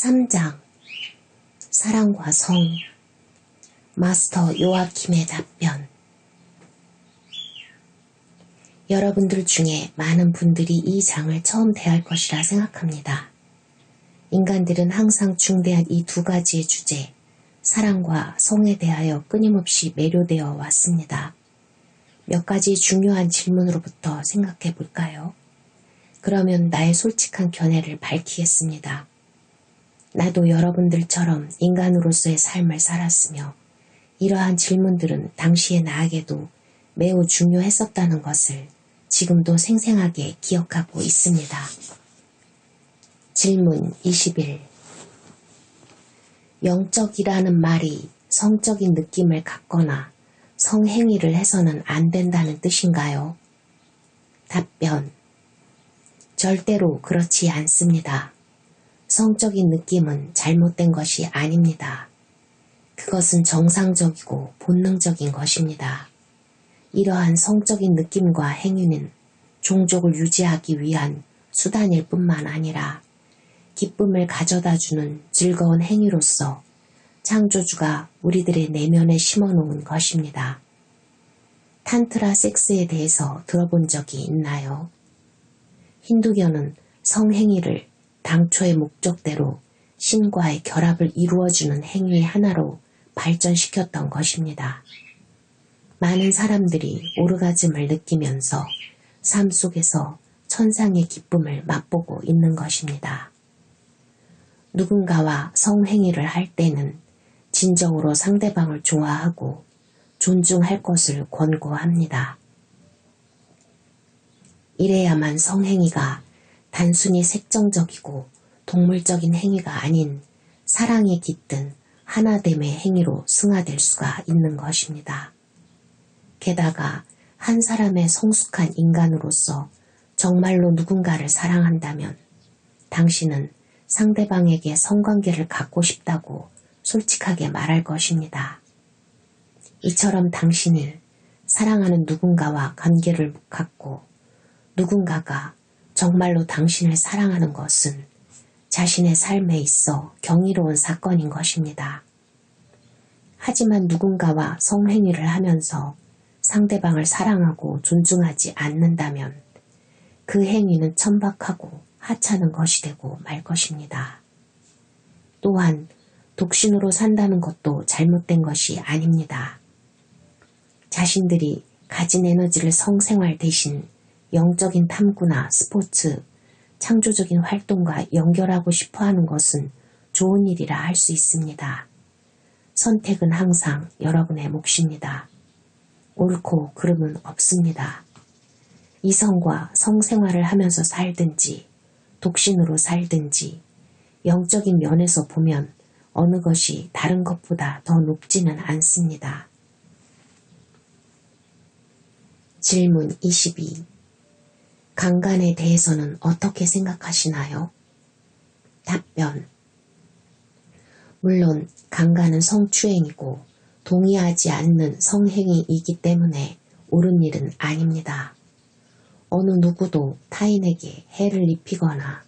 3장 사랑과 성 마스터 요아킴의 답변. 여러분들 중에 많은 분들이 이 장을 처음 대할 것이라 생각합니다. 인간들은 항상 중대한 이 두 가지의 주제, 사랑과 성에 대하여 끊임없이 매료되어 왔습니다. 몇 가지 중요한 질문으로부터 생각해 볼까요? 그러면 나의 솔직한 견해를 밝히겠습니다. 나도 여러분들처럼 인간으로서의 삶을 살았으며 이러한 질문들은 당시의 나에게도 매우 중요했었다는 것을 지금도 생생하게 기억하고 있습니다. 질문 21. 영적이라는 말이 성적인 느낌을 갖거나 성행위를 해서는 안 된다는 뜻인가요? 답변. 절대로 그렇지 않습니다. 성적인 느낌은 잘못된 것이 아닙니다. 그것은 정상적이고 본능적인 것입니다. 이러한 성적인 느낌과 행위는 종족을 유지하기 위한 수단일 뿐만 아니라 기쁨을 가져다주는 즐거운 행위로서 창조주가 우리들의 내면에 심어놓은 것입니다. 탄트라 섹스에 대해서 들어본 적이 있나요? 힌두교는 성행위를 당초의 목적대로 신과의 결합을 이루어주는 행위의 하나로 발전시켰던 것입니다. 많은 사람들이 오르가즘을 느끼면서 삶 속에서 천상의 기쁨을 맛보고 있는 것입니다. 누군가와 성행위를 할 때는 진정으로 상대방을 좋아하고 존중할 것을 권고합니다. 이래야만 성행위가 단순히 색정적이고 동물적인 행위가 아닌 사랑에 깃든 하나됨의 행위로 승화될 수가 있는 것입니다. 게다가 한 사람의 성숙한 인간으로서 정말로 누군가를 사랑한다면 당신은 상대방에게 성관계를 갖고 싶다고 솔직하게 말할 것입니다. 이처럼 당신이 사랑하는 누군가와 관계를 갖고 누군가가 정말로 당신을 사랑하는 것은 자신의 삶에 있어 경이로운 사건인 것입니다. 하지만 누군가와 성행위를 하면서 상대방을 사랑하고 존중하지 않는다면 그 행위는 천박하고 하찮은 것이 되고 말 것입니다. 또한 독신으로 산다는 것도 잘못된 것이 아닙니다. 자신들이 가진 에너지를 성생활 대신 영적인 탐구나 스포츠, 창조적인 활동과 연결하고 싶어하는 것은 좋은 일이라 할 수 있습니다. 선택은 항상 여러분의 몫입니다. 옳고 그름은 없습니다. 이성과 성생활을 하면서 살든지 독신으로 살든지 영적인 면에서 보면 어느 것이 다른 것보다 더 높지는 않습니다. 질문 22. 강간에 대해서는 어떻게 생각하시나요? 답변. 물론 강간은 성추행이고 동의하지 않는 성행위이기 때문에 옳은 일은 아닙니다. 어느 누구도 타인에게 해를 입히거나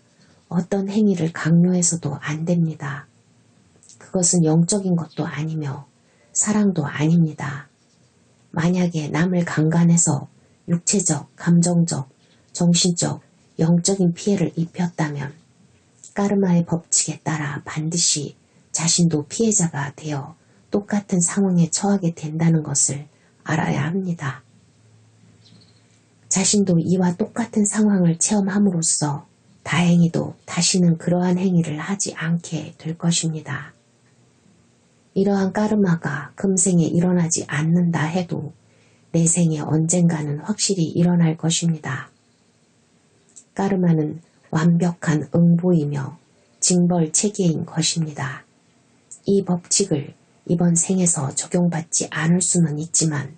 어떤 행위를 강요해서도 안 됩니다. 그것은 영적인 것도 아니며 사랑도 아닙니다. 만약에 남을 강간해서 육체적, 감정적, 정신적, 영적인 피해를 입혔다면 까르마의 법칙에 따라 반드시 자신도 피해자가 되어 똑같은 상황에 처하게 된다는 것을 알아야 합니다. 자신도 이와 똑같은 상황을 체험함으로써 다행히도 다시는 그러한 행위를 하지 않게 될 것입니다. 이러한 까르마가 금생에 일어나지 않는다 해도 내 생에 언젠가는 확실히 일어날 것입니다. 까르마는 완벽한 응보이며 징벌 체계인 것입니다. 이 법칙을 이번 생에서 적용받지 않을 수는 있지만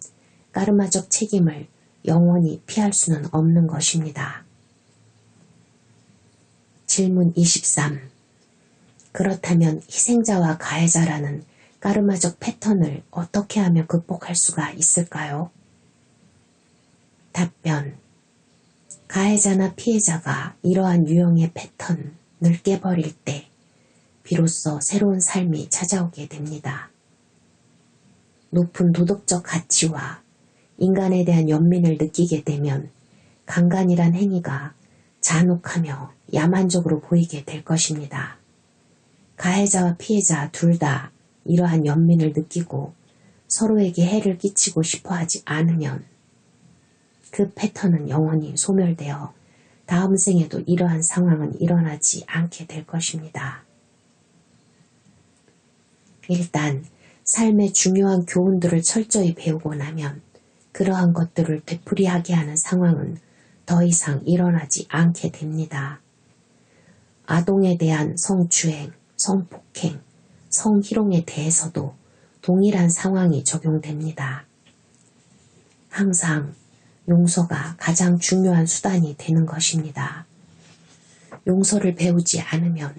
까르마적 책임을 영원히 피할 수는 없는 것입니다. 질문 23. 그렇다면 희생자와 가해자라는 까르마적 패턴을 어떻게 하면 극복할 수가 있을까요? 답변. 가해자나 피해자가 이러한 유형의 패턴을 깨버릴 때 비로소 새로운 삶이 찾아오게 됩니다. 높은 도덕적 가치와 인간에 대한 연민을 느끼게 되면 강간이란 행위가 잔혹하며 야만적으로 보이게 될 것입니다. 가해자와 피해자 둘 다 이러한 연민을 느끼고 서로에게 해를 끼치고 싶어 하지 않으면 그 패턴은 영원히 소멸되어 다음 생에도 이러한 상황은 일어나지 않게 될 것입니다. 일단 삶의 중요한 교훈들을 철저히 배우고 나면 그러한 것들을 되풀이하게 하는 상황은 더 이상 일어나지 않게 됩니다. 아동에 대한 성추행, 성폭행, 성희롱에 대해서도 동일한 상황이 적용됩니다. 항상 용서가 가장 중요한 수단이 되는 것입니다. 용서를 배우지 않으면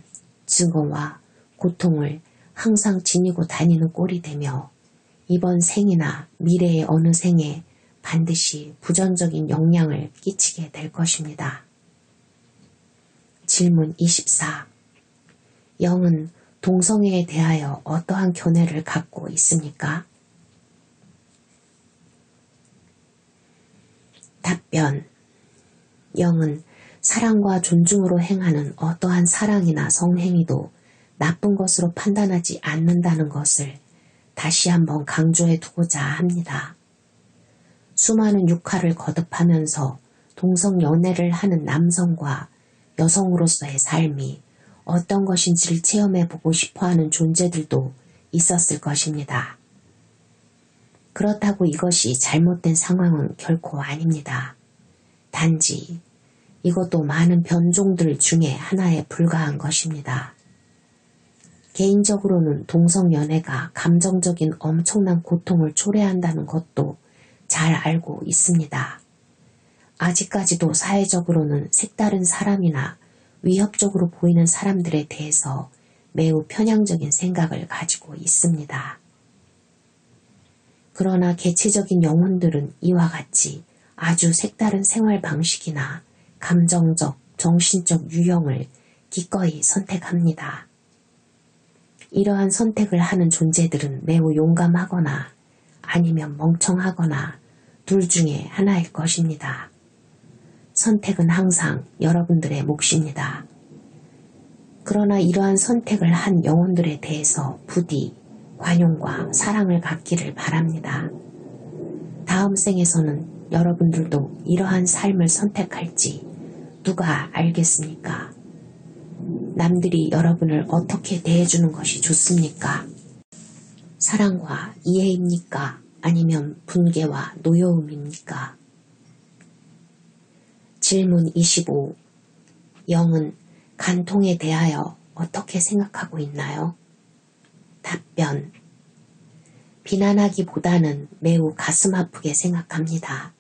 증오와 고통을 항상 지니고 다니는 꼴이 되며 이번 생이나 미래의 어느 생에 반드시 부정적인 영향을 끼치게 될 것입니다. 질문 24. 영은 동성애에 대하여 어떠한 견해를 갖고 있습니까? 답변. 영은 사랑과 존중으로 행하는 어떠한 사랑이나 성행위도 나쁜 것으로 판단하지 않는다는 것을 다시 한번 강조해 두고자 합니다. 수많은 육화를 거듭하면서 동성 연애를 하는 남성과 여성으로서의 삶이 어떤 것인지를 체험해보고 싶어하는 존재들도 있었을 것입니다. 그렇다고 이것이 잘못된 상황은 결코 아닙니다. 단지 이것도 많은 변종들 중에 하나에 불과한 것입니다. 개인적으로는 동성연애가 감정적인 엄청난 고통을 초래한다는 것도 잘 알고 있습니다. 아직까지도 사회적으로는 색다른 사람이나 위협적으로 보이는 사람들에 대해서 매우 편향적인 생각을 가지고 있습니다. 그러나 개체적인 영혼들은 이와 같이 아주 색다른 생활 방식이나 감정적, 정신적 유형을 기꺼이 선택합니다. 이러한 선택을 하는 존재들은 매우 용감하거나 아니면 멍청하거나 둘 중에 하나일 것입니다. 선택은 항상 여러분들의 몫입니다. 그러나 이러한 선택을 한 영혼들에 대해서 부디 관용과 사랑을 갖기를 바랍니다. 다음 생에서는 여러분들도 이러한 삶을 선택할지 누가 알겠습니까? 남들이 여러분을 어떻게 대해주는 것이 좋습니까? 사랑과 이해입니까? 아니면 분개와 노여움입니까? 질문 25. 영은 간통에 대하여 어떻게 생각하고 있나요? 답변. 비난하기보다는 매우 가슴 아프게 생각합니다.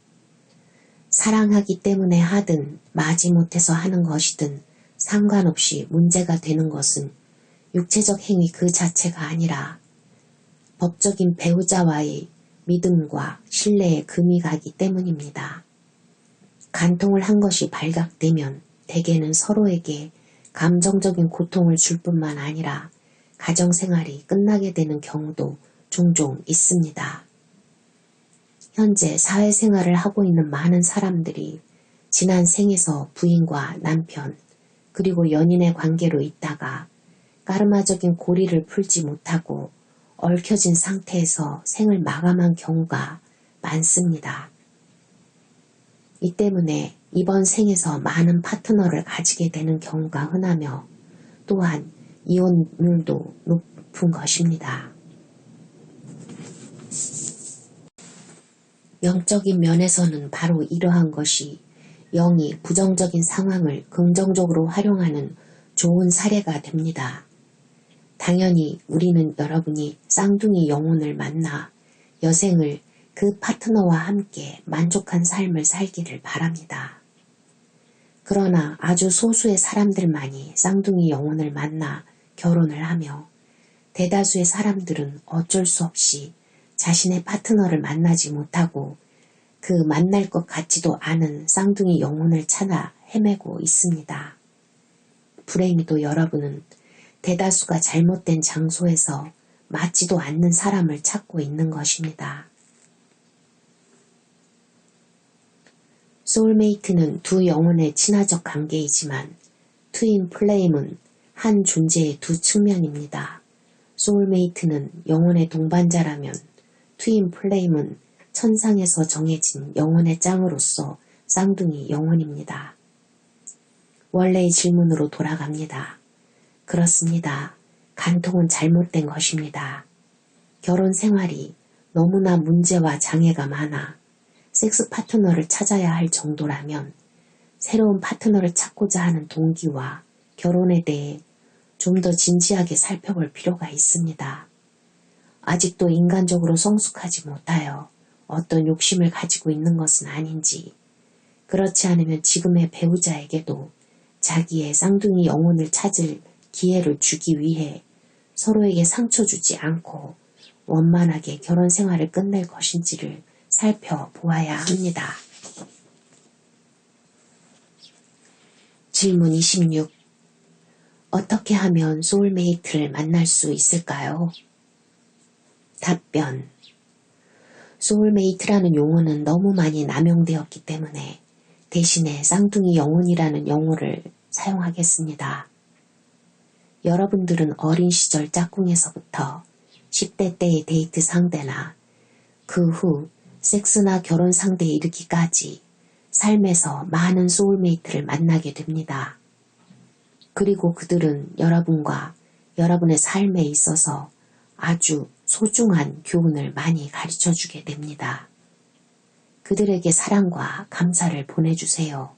사랑하기 때문에 하든 마지못해서 하는 것이든 상관없이 문제가 되는 것은 육체적 행위 그 자체가 아니라 법적인 배우자와의 믿음과 신뢰에 금이 가기 때문입니다. 간통을 한 것이 발각되면 대개는 서로에게 감정적인 고통을 줄 뿐만 아니라 가정생활이 끝나게 되는 경우도 종종 있습니다. 현재 사회생활을 하고 있는 많은 사람들이 지난 생에서 부인과 남편 그리고 연인의 관계로 있다가 까르마적인 고리를 풀지 못하고 얽혀진 상태에서 생을 마감한 경우가 많습니다. 이 때문에 이번 생에서 많은 파트너를 가지게 되는 경우가 흔하며 또한 이혼율도 높은 것입니다. 영적인 면에서는 바로 이러한 것이 영이 부정적인 상황을 긍정적으로 활용하는 좋은 사례가 됩니다. 당연히 우리는 여러분이 쌍둥이 영혼을 만나 여생을 그 파트너와 함께 만족한 삶을 살기를 바랍니다. 그러나 아주 소수의 사람들만이 쌍둥이 영혼을 만나 결혼을 하며 대다수의 사람들은 어쩔 수 없이 자신의 파트너를 만나지 못하고 그 만날 것 같지도 않은 쌍둥이 영혼을 찾아 헤매고 있습니다. 불행히도 여러분은 대다수가 잘못된 장소에서 맞지도 않는 사람을 찾고 있는 것입니다. 소울메이트는 두 영혼의 친화적 관계이지만 트윈 플레임은 한 존재의 두 측면입니다. 소울메이트는 영혼의 동반자라면 트윈 플레임은 천상에서 정해진 영혼의 짱으로서 쌍둥이 영혼입니다. 원래의 질문으로 돌아갑니다. 그렇습니다. 간통은 잘못된 것입니다. 결혼 생활이 너무나 문제와 장애가 많아 섹스 파트너를 찾아야 할 정도라면 새로운 파트너를 찾고자 하는 동기와 결혼에 대해 좀 더 진지하게 살펴볼 필요가 있습니다. 아직도 인간적으로 성숙하지 못하여 어떤 욕심을 가지고 있는 것은 아닌지, 그렇지 않으면 지금의 배우자에게도 자기의 쌍둥이 영혼을 찾을 기회를 주기 위해 서로에게 상처 주지 않고 원만하게 결혼 생활을 끝낼 것인지를 살펴보아야 합니다. 질문 26. 어떻게 하면 소울메이트를 만날 수 있을까요? 답변. 소울메이트라는 용어는 너무 많이 남용되었기 때문에 대신에 쌍둥이 영혼이라는 용어를 사용하겠습니다. 여러분들은 어린 시절 짝꿍에서부터 10대 때의 데이트 상대나 그 후 섹스나 결혼 상대에 이르기까지 삶에서 많은 소울메이트를 만나게 됩니다. 그리고 그들은 여러분과 여러분의 삶에 있어서 아주 소중한 교훈을 많이 가르쳐주게 됩니다. 그들에게 사랑과 감사를 보내주세요.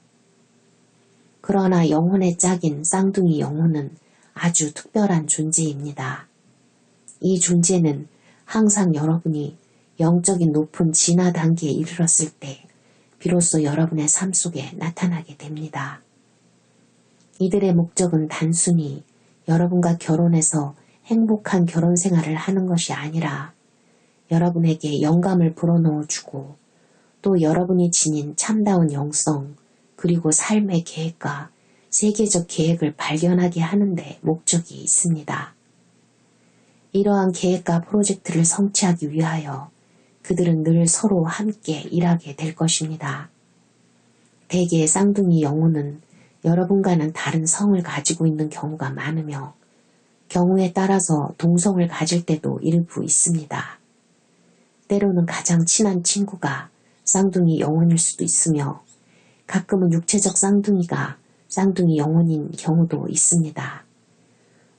그러나 영혼의 짝인 쌍둥이 영혼은 아주 특별한 존재입니다. 이 존재는 항상 여러분이 영적인 높은 진화 단계에 이르렀을 때 비로소 여러분의 삶 속에 나타나게 됩니다. 이들의 목적은 단순히 여러분과 결혼해서 행복한 결혼 생활을 하는 것이 아니라 여러분에게 영감을 불어넣어주고 또 여러분이 지닌 참다운 영성 그리고 삶의 계획과 세계적 계획을 발견하게 하는 데 목적이 있습니다. 이러한 계획과 프로젝트를 성취하기 위하여 그들은 늘 서로 함께 일하게 될 것입니다. 대개 쌍둥이 영혼은 여러분과는 다른 성을 가지고 있는 경우가 많으며 경우에 따라서 동성을 가질 때도 일부 있습니다. 때로는 가장 친한 친구가 쌍둥이 영혼일 수도 있으며 가끔은 육체적 쌍둥이가 쌍둥이 영혼인 경우도 있습니다.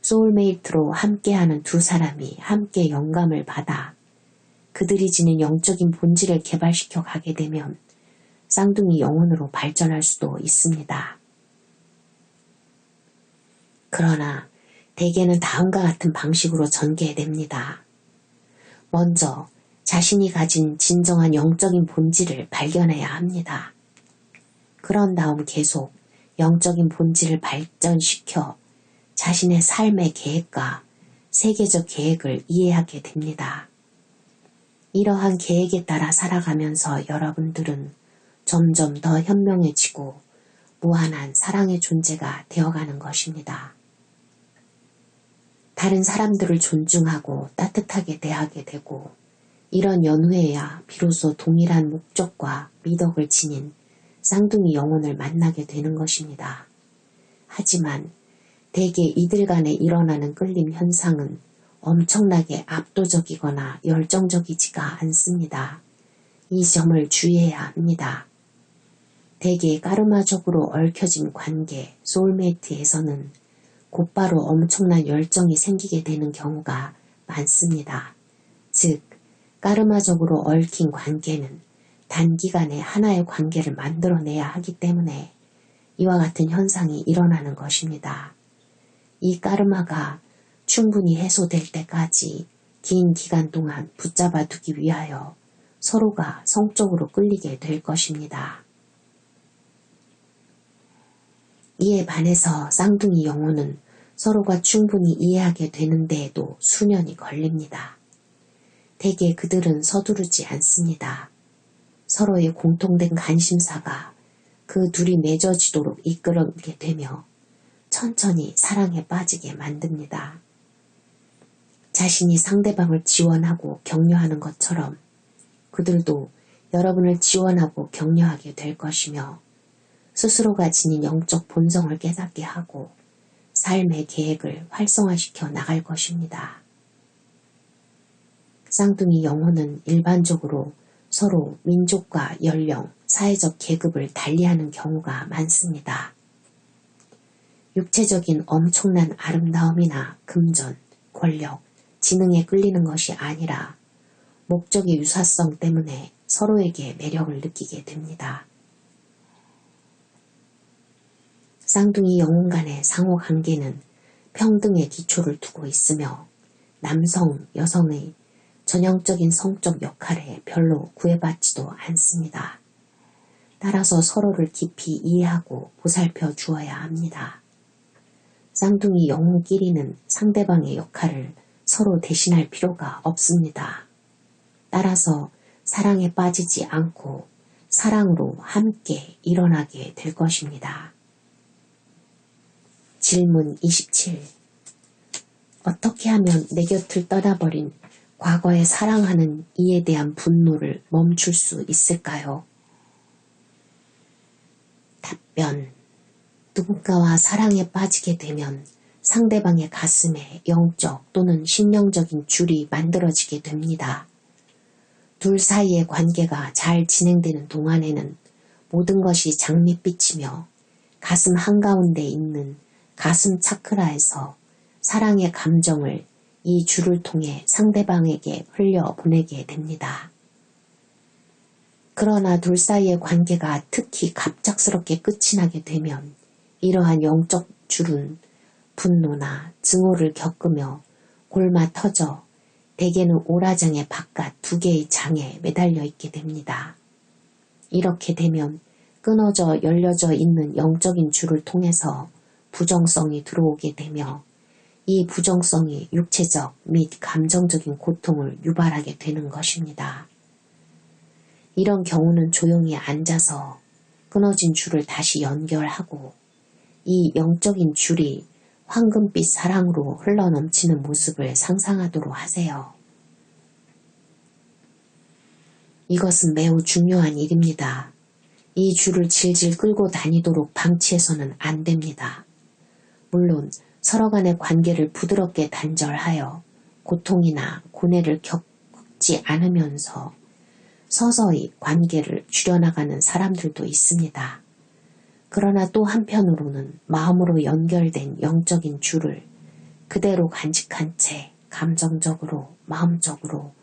소울메이트로 함께하는 두 사람이 함께 영감을 받아 그들이 지닌 영적인 본질을 개발시켜 가게 되면 쌍둥이 영혼으로 발전할 수도 있습니다. 그러나 대개는 다음과 같은 방식으로 전개됩니다. 먼저 자신이 가진 진정한 영적인 본질을 발견해야 합니다. 그런 다음 계속 영적인 본질을 발전시켜 자신의 삶의 계획과 세계적 계획을 이해하게 됩니다. 이러한 계획에 따라 살아가면서 여러분들은 점점 더 현명해지고 무한한 사랑의 존재가 되어가는 것입니다. 다른 사람들을 존중하고 따뜻하게 대하게 되고 이런 연후에야 비로소 동일한 목적과 미덕을 지닌 쌍둥이 영혼을 만나게 되는 것입니다. 하지만 대개 이들 간에 일어나는 끌림 현상은 엄청나게 압도적이거나 열정적이지가 않습니다. 이 점을 주의해야 합니다. 대개 까르마적으로 얽혀진 관계, 소울메이트에서는 곧바로 엄청난 열정이 생기게 되는 경우가 많습니다. 즉, 까르마적으로 얽힌 관계는 단기간에 하나의 관계를 만들어내야 하기 때문에 이와 같은 현상이 일어나는 것입니다. 이 까르마가 충분히 해소될 때까지 긴 기간 동안 붙잡아 두기 위하여 서로가 성적으로 끌리게 될 것입니다. 이에 반해서 쌍둥이 영혼은 서로가 충분히 이해하게 되는 데에도 수년이 걸립니다. 대개 그들은 서두르지 않습니다. 서로의 공통된 관심사가 그 둘이 맺어지도록 이끌게 되며 천천히 사랑에 빠지게 만듭니다. 자신이 상대방을 지원하고 격려하는 것처럼 그들도 여러분을 지원하고 격려하게 될 것이며 스스로가 지닌 영적 본성을 깨닫게 하고 삶의 계획을 활성화시켜 나갈 것입니다. 쌍둥이 영혼은 일반적으로 서로 민족과 연령, 사회적 계급을 달리하는 경우가 많습니다. 육체적인 엄청난 아름다움이나 금전, 권력, 지능에 끌리는 것이 아니라 목적의 유사성 때문에 서로에게 매력을 느끼게 됩니다. 쌍둥이 영혼 간의 상호관계는 평등의 기초를 두고 있으며 남성, 여성의 전형적인 성적 역할에 별로 구애받지도 않습니다. 따라서 서로를 깊이 이해하고 보살펴 주어야 합니다. 쌍둥이 영혼끼리는 상대방의 역할을 서로 대신할 필요가 없습니다. 따라서 사랑에 빠지지 않고 사랑으로 함께 일어나게 될 것입니다. 질문 27. 어떻게 하면 내 곁을 떠나버린 과거에 사랑하는 이에 대한 분노를 멈출 수 있을까요? 답변. 누군가와 사랑에 빠지게 되면 상대방의 가슴에 영적 또는 심령적인 줄이 만들어지게 됩니다. 둘 사이의 관계가 잘 진행되는 동안에는 모든 것이 장밋빛이며 가슴 한가운데 있는 가슴 차크라에서 사랑의 감정을 이 줄을 통해 상대방에게 흘려보내게 됩니다. 그러나 둘 사이의 관계가 특히 갑작스럽게 끝이 나게 되면 이러한 영적 줄은 분노나 증오를 겪으며 골마 터져 대개는 오라장의 바깥 두 개의 장에 매달려 있게 됩니다. 이렇게 되면 끊어져 열려져 있는 영적인 줄을 통해서 부정성이 들어오게 되며 이 부정성이 육체적 및 감정적인 고통을 유발하게 되는 것입니다. 이런 경우는 조용히 앉아서 끊어진 줄을 다시 연결하고 이 영적인 줄이 황금빛 사랑으로 흘러넘치는 모습을 상상하도록 하세요. 이것은 매우 중요한 일입니다. 이 줄을 질질 끌고 다니도록 방치해서는 안 됩니다. 물론 서로 간의 관계를 부드럽게 단절하여 고통이나 고뇌를 겪지 않으면서 서서히 관계를 줄여나가는 사람들도 있습니다. 그러나 또 한편으로는 마음으로 연결된 영적인 줄을 그대로 간직한 채 감정적으로, 마음적으로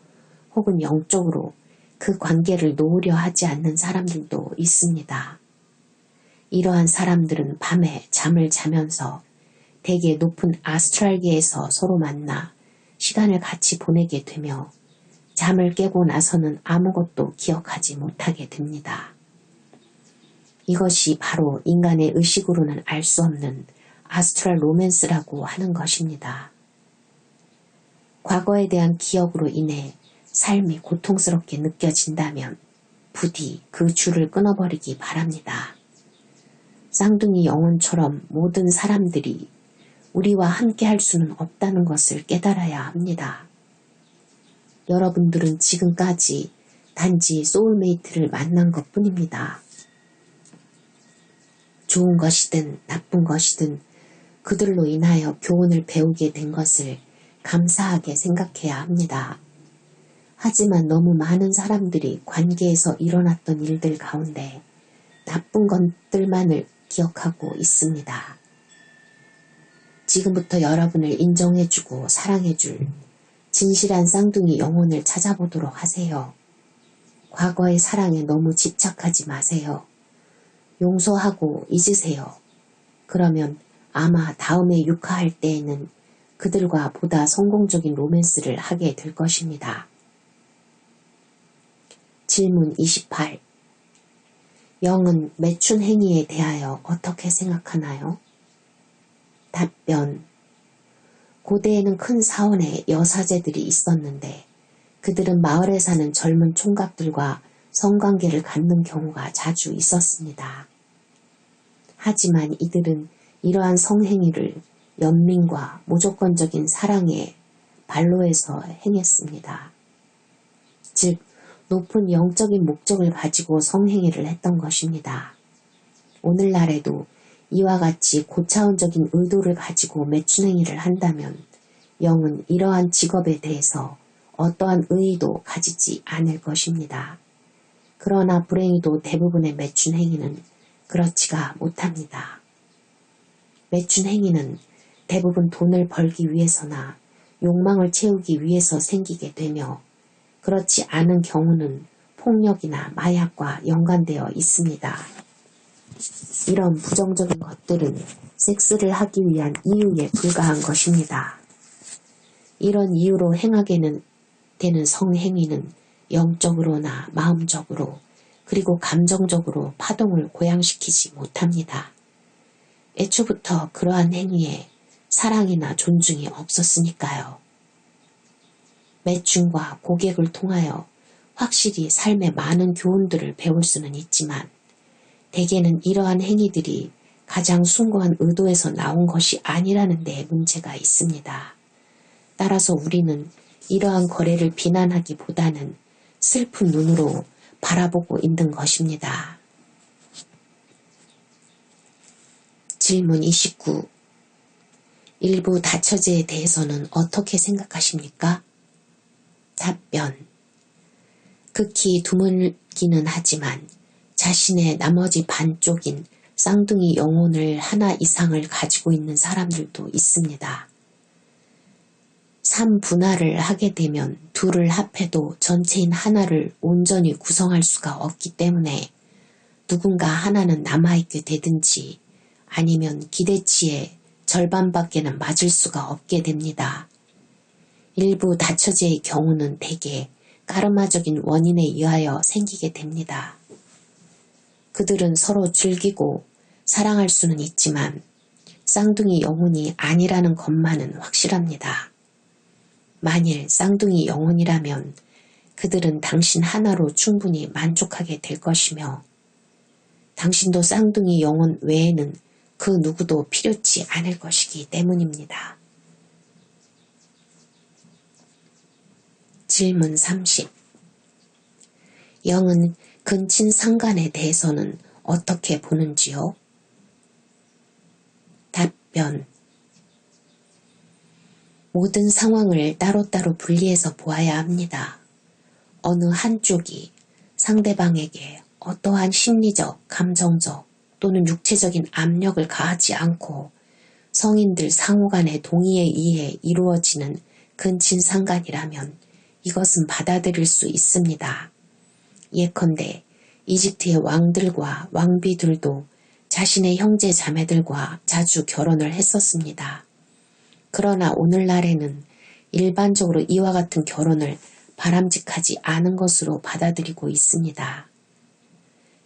혹은 영적으로 그 관계를 놓으려 하지 않는 사람들도 있습니다. 이러한 사람들은 밤에 잠을 자면서 대개 높은 아스트랄계에서 서로 만나 시간을 같이 보내게 되며 잠을 깨고 나서는 아무것도 기억하지 못하게 됩니다. 이것이 바로 인간의 의식으로는 알 수 없는 아스트랄 로맨스라고 하는 것입니다. 과거에 대한 기억으로 인해 삶이 고통스럽게 느껴진다면 부디 그 줄을 끊어버리기 바랍니다. 쌍둥이 영혼처럼 모든 사람들이 우리와 함께 할 수는 없다는 것을 깨달아야 합니다. 여러분들은 지금까지 단지 소울메이트를 만난 것 뿐입니다. 좋은 것이든 나쁜 것이든 그들로 인하여 교훈을 배우게 된 것을 감사하게 생각해야 합니다. 하지만 너무 많은 사람들이 관계에서 일어났던 일들 가운데 나쁜 것들만을 기억하고 있습니다. 지금부터 여러분을 인정해주고 사랑해줄 진실한 쌍둥이 영혼을 찾아보도록 하세요. 과거의 사랑에 너무 집착하지 마세요. 용서하고 잊으세요. 그러면 아마 다음에 육아할 때에는 그들과 보다 성공적인 로맨스를 하게 될 것입니다. 질문 28. 영은 매춘 행위에 대하여 어떻게 생각하나요? 답변. 고대에는 큰 사원에 여사제들이 있었는데 그들은 마을에 사는 젊은 총각들과 성관계를 갖는 경우가 자주 있었습니다. 하지만 이들은 이러한 성행위를 연민과 무조건적인 사랑의 발로에서 행했습니다. 즉 높은 영적인 목적을 가지고 성행위를 했던 것입니다. 오늘날에도 이와 같이 고차원적인 의도를 가지고 매춘행위를 한다면 영은 이러한 직업에 대해서 어떠한 의의도 가지지 않을 것입니다. 그러나 불행히도 대부분의 매춘행위는 그렇지가 못합니다. 매춘행위는 대부분 돈을 벌기 위해서나 욕망을 채우기 위해서 생기게 되며 그렇지 않은 경우는 폭력이나 마약과 연관되어 있습니다. 이런 부정적인 것들은 섹스를 하기 위한 이유에 불과한 것입니다. 이런 이유로 행하게 되는 성행위는 영적으로나 마음적으로 그리고 감정적으로 파동을 고양시키지 못합니다. 애초부터 그러한 행위에 사랑이나 존중이 없었으니까요. 매춘과 고객을 통하여 확실히 삶의 많은 교훈들을 배울 수는 있지만 대개는 이러한 행위들이 가장 숭고한 의도에서 나온 것이 아니라는 데 문제가 있습니다. 따라서 우리는 이러한 거래를 비난하기보다는 슬픈 눈으로 바라보고 있는 것입니다. 질문 29. 일부 다처제에 대해서는 어떻게 생각하십니까? 답변. 극히 드물기는 하지만 자신의 나머지 반쪽인 쌍둥이 영혼을 하나 이상을 가지고 있는 사람들도 있습니다. 3분할을 하게 되면 둘을 합해도 전체인 하나를 온전히 구성할 수가 없기 때문에 누군가 하나는 남아있게 되든지 아니면 기대치의 절반밖에는 맞을 수가 없게 됩니다. 일부 다처제의 경우는 대개 까르마적인 원인에 의하여 생기게 됩니다. 그들은 서로 즐기고 사랑할 수는 있지만 쌍둥이 영혼이 아니라는 것만은 확실합니다. 만일 쌍둥이 영혼이라면 그들은 당신 하나로 충분히 만족하게 될 것이며 당신도 쌍둥이 영혼 외에는 그 누구도 필요치 않을 것이기 때문입니다. 질문 30. 영은 근친상간에 대해서는 어떻게 보는지요? 답변. 모든 상황을 따로따로 분리해서 보아야 합니다. 어느 한쪽이 상대방에게 어떠한 심리적, 감정적 또는 육체적인 압력을 가하지 않고 성인들 상호 간의 동의에 의해 이루어지는 근친상간이라면 이것은 받아들일 수 있습니다. 예컨대 이집트의 왕들과 왕비들도 자신의 형제 자매들과 자주 결혼을 했었습니다. 그러나 오늘날에는 일반적으로 이와 같은 결혼을 바람직하지 않은 것으로 받아들이고 있습니다.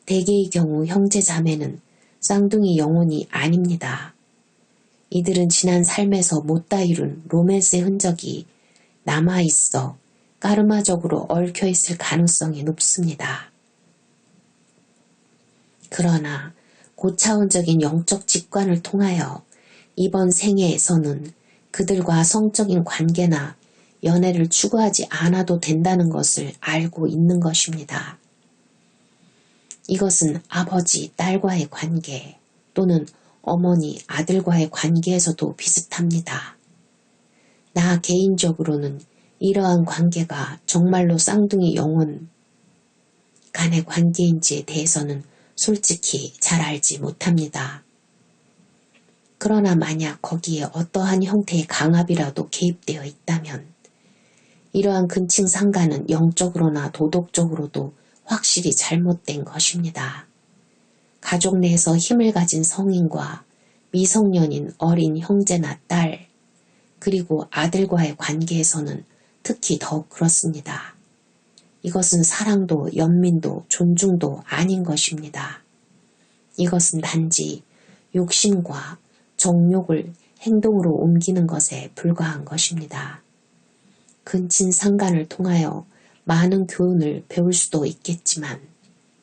대개의 경우 형제 자매는 쌍둥이 영혼이 아닙니다. 이들은 지난 삶에서 못다 이룬 로맨스의 흔적이 남아있어 까르마적으로 얽혀있을 가능성이 높습니다. 그러나 고차원적인 영적 직관을 통하여 이번 생애에서는 그들과 성적인 관계나 연애를 추구하지 않아도 된다는 것을 알고 있는 것입니다. 이것은 아버지, 딸과의 관계 또는 어머니, 아들과의 관계에서도 비슷합니다. 나 개인적으로는 이러한 관계가 정말로 쌍둥이 영혼 간의 관계인지에 대해서는 솔직히 잘 알지 못합니다. 그러나 만약 거기에 어떠한 형태의 강압이라도 개입되어 있다면 이러한 근친상간은 영적으로나 도덕적으로도 확실히 잘못된 것입니다. 가족 내에서 힘을 가진 성인과 미성년인 어린 형제나 딸, 그리고 아들과의 관계에서는 특히 더욱 그렇습니다. 이것은 사랑도 연민도 존중도 아닌 것입니다. 이것은 단지 욕심과 정욕을 행동으로 옮기는 것에 불과한 것입니다. 근친상간을 통하여 많은 교훈을 배울 수도 있겠지만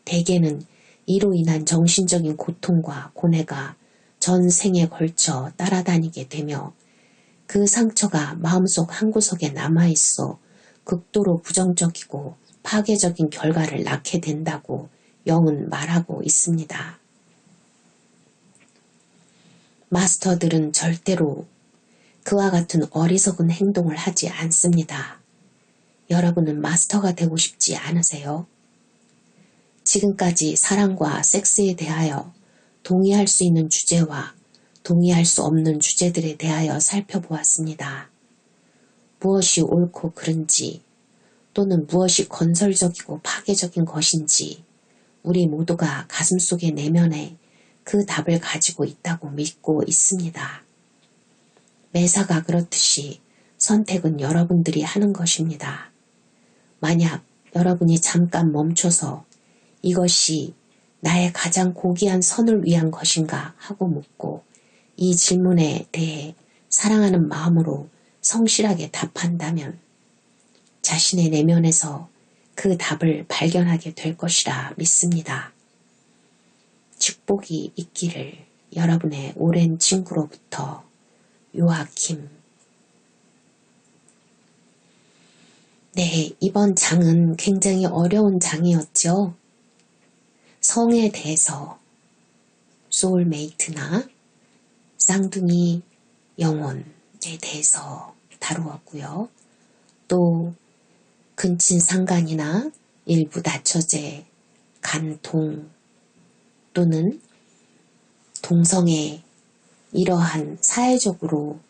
대개는 이로 인한 정신적인 고통과 고뇌가 전생에 걸쳐 따라다니게 되며 그 상처가 마음속 한구석에 남아있어 극도로 부정적이고 파괴적인 결과를 낳게 된다고 영은 말하고 있습니다. 마스터들은 절대로 그와 같은 어리석은 행동을 하지 않습니다. 여러분은 마스터가 되고 싶지 않으세요? 지금까지 사랑과 섹스에 대하여 동의할 수 있는 주제와 동의할 수 없는 주제들에 대하여 살펴보았습니다. 무엇이 옳고 그른지 또는 무엇이 건설적이고 파괴적인 것인지 우리 모두가 가슴속의 내면에 그 답을 가지고 있다고 믿고 있습니다. 매사가 그렇듯이 선택은 여러분들이 하는 것입니다. 만약 여러분이 잠깐 멈춰서 이것이 나의 가장 고귀한 선을 위한 것인가 하고 묻고 이 질문에 대해 사랑하는 마음으로 성실하게 답한다면 자신의 내면에서 그 답을 발견하게 될 것이라 믿습니다. 축복이 있기를. 여러분의 오랜 친구로부터 요아킴. 네, 이번 장은 굉장히 어려운 장이었죠. 성에 대해서 소울메이트나 쌍둥이 영혼에 대해서 다루었고요. 또 근친상간이나 일부 다처제, 간통 또는 동성애 이러한 사회적으로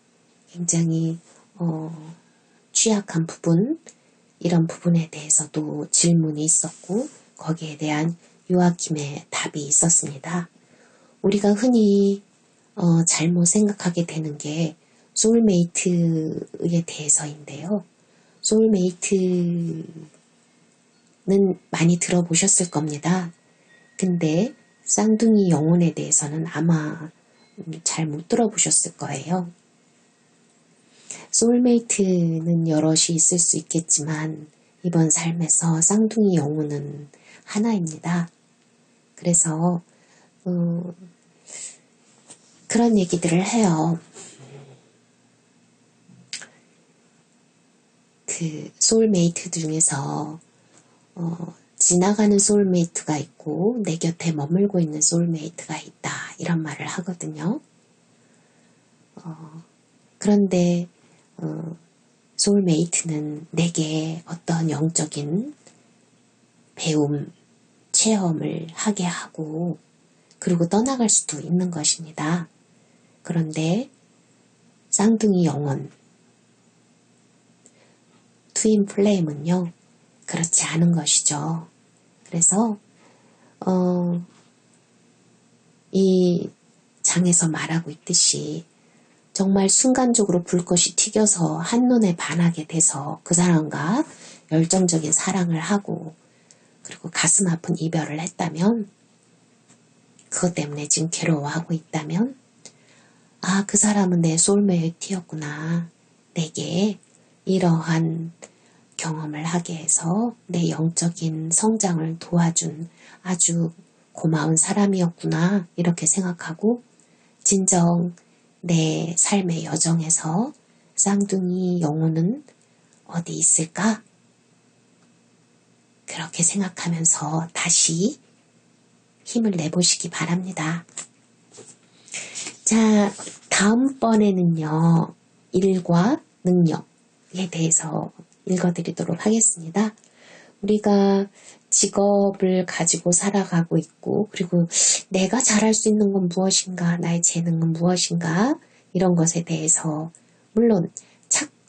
굉장히 취약한 부분, 이런 부분에 대해서도 질문이 있었고 거기에 대한 요아킴의 답이 있었습니다. 우리가 흔히 잘못 생각하게 되는 게 소울메이트에 대해서인데요. 소울메이트는 많이 들어보셨을 겁니다. 근데 쌍둥이 영혼에 대해서는 아마 잘 못 들어보셨을 거예요. 소울메이트는 여럿이 있을 수 있겠지만 이번 삶에서 쌍둥이 영혼은 하나입니다. 그래서 그런 얘기들을 해요. 그 소울메이트 중에서 지나가는 소울메이트가 있고 내 곁에 머물고 있는 소울메이트가 있다, 이런 말을 하거든요. 그런데 소울메이트는 내게 어떤 영적인 배움, 체험을 하게 하고 그리고 떠나갈 수도 있는 것입니다. 그런데 쌍둥이 영혼, 트윈 플레임은요, 그렇지 않은 것이죠. 그래서 이 장에서 말하고 있듯이 정말 순간적으로 불꽃이 튀겨서 한눈에 반하게 돼서 그 사람과 열정적인 사랑을 하고 그리고 가슴 아픈 이별을 했다면, 그것 때문에 지금 괴로워하고 있다면, 아, 그 사람은 내 소울메이트였구나. 내게 이러한 경험을 하게 해서 내 영적인 성장을 도와준 아주 고마운 사람이었구나, 이렇게 생각하고 진정 내 삶의 여정에서 쌍둥이 영혼은 어디 있을까? 그렇게 생각하면서 다시 힘을 내보시기 바랍니다. 자, 다음번에는요, 일과 능력에 대해서 읽어드리도록 하겠습니다. 우리가 직업을 가지고 살아가고 있고, 그리고 내가 잘할 수 있는 건 무엇인가, 나의 재능은 무엇인가, 이런 것에 대해서 물론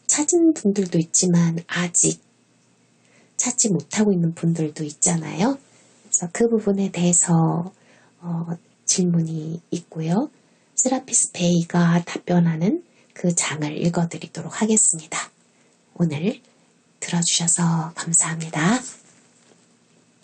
찾은 분들도 있지만 아직 찾지 못하고 있는 분들도 있잖아요. 그래서 그 부분에 대해서 질문이 있고요. 세라피스 베이가 답변하는 그 장을 읽어드리도록 하겠습니다. 오늘 들어주셔서 감사합니다.